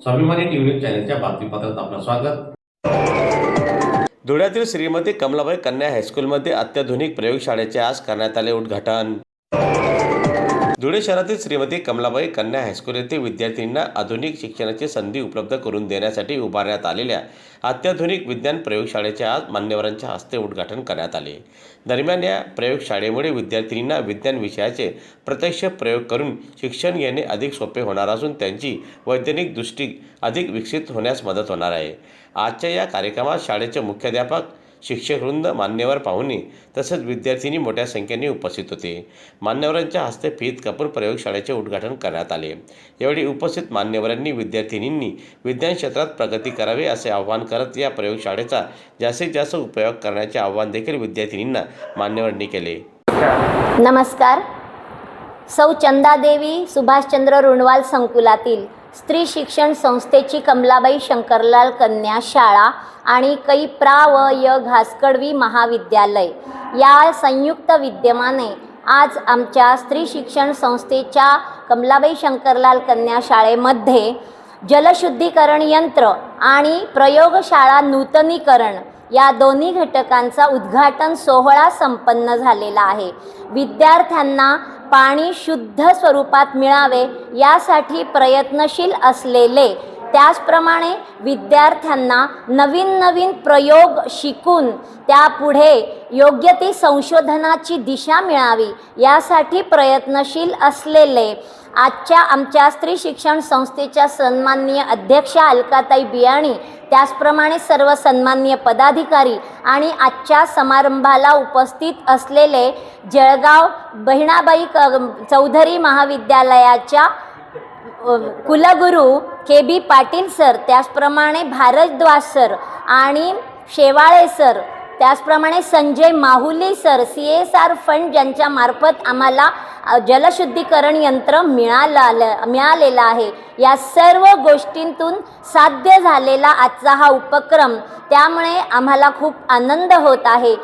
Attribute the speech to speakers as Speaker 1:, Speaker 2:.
Speaker 1: स्वाभिमानी टीव्ही चॅनलच्या बातमीपत्रात आपलं स्वागत।
Speaker 2: धुळ्यातील श्रीमती कमलाबाई कन्या हायस्कूलमध्ये अत्याधुनिक प्रयोगशाळेचे आज करण्यात आले उद्घाटन। धुळे शहरातील श्रीमती कमलाबाई कन्या हायस्कूल येथे विद्यार्थ्यांना आधुनिक शिक्षणाची संधी उपलब्ध करून देण्यासाठी उभारण्यात आलेल्या अत्याधुनिक विज्ञान प्रयोगशाळेचे आज मान्यवरांच्या हस्ते उद्घाटन करण्यात आले। दरम्यान या प्रयोगशाळेमुळे विद्यार्थ्यांना विज्ञान विषयाचे प्रत्यक्ष प्रयोग करून शिक्षण घेणे अधिक सोपे होणार असून त्यांची वैज्ञानिक दृष्टी अधिक विकसित होण्यास मदत होणार आहे। आजच्या या कार्यक्रमात शाळेचे मुख्याध्यापक, शिक्षकवृंद, मान्यवर पाहुणे तसेच विद्यार्थिनी मोठ्या संख्येने उपस्थित होते। मान्यवरांच्या हस्ते फीत कापून प्रयोगशाळेचे उद्घाटन करण्यात आले। यावेळी उपस्थित मान्यवरांनी विद्यार्थिनींनी विज्ञान क्षेत्रात प्रगती करावी असे आवाहन करत या प्रयोगशाळेचा जास्तीत जास्त उपयोग करण्याचे आवाहन देखील विद्यार्थिनींना मान्यवरांनी केले।
Speaker 3: नमस्कार। सौ चंदादेवी सुभाषचंद्र रुणवाल संकुलातील स्त्री शिक्षण संस्थेची कमलाबाई शंकरलाल कन्या शाळा आणि कै प्रा व य घासकडवी महाविद्यालय या संयुक्त विद्यमाने आज आमच्या स्त्री शिक्षण संस्थेच्या कमलाबाई शंकरलाल कन्या शाळेमध्ये जलशुद्धीकरण यंत्र आणि प्रयोगशाळा नूतनीकरण या दोन्ही घटकांचा उद्घाटन सोहळा संपन्न झालेला आहे। विद्यार्थ्यांना पाणी शुद्ध स्वरूपात मिळावे यासाठी प्रयत्नशील असलेले, त्याचप्रमाणे विद्यार्थ्यांना नवीन प्रयोग शिकून त्यापुढे योग्य ती संशोधनाची दिशा मिळावी यासाठी प्रयत्नशील असलेले आजच्या आमच्या स्त्री शिक्षण संस्थेच्या सन्माननीय अध्यक्षा अलकाताई बियाणी, त्याचप्रमाणे सर्व सन्माननीय पदाधिकारी आणि आजच्या समारंभाला उपस्थित असलेले जळगाव बहिणाबाई चौधरी महाविद्यालयाच्या कुलगुरू के बी पाटील सर, त्याचप्रमाणे भारद्वाज सर आणि शेवाळे सर, त्याचप्रमाणे Sanjay Mahuli sir, CSR fund ज्यांच्या मार्फत आम्हाला जलशुद्धीकरण यंत्र मिळालेलं आहे। या सर्व गोष्टींतून साध्य झालेला आजचा हा उपक्रम, त्यामुळे आम्हाला खूप आनंद होत आहे।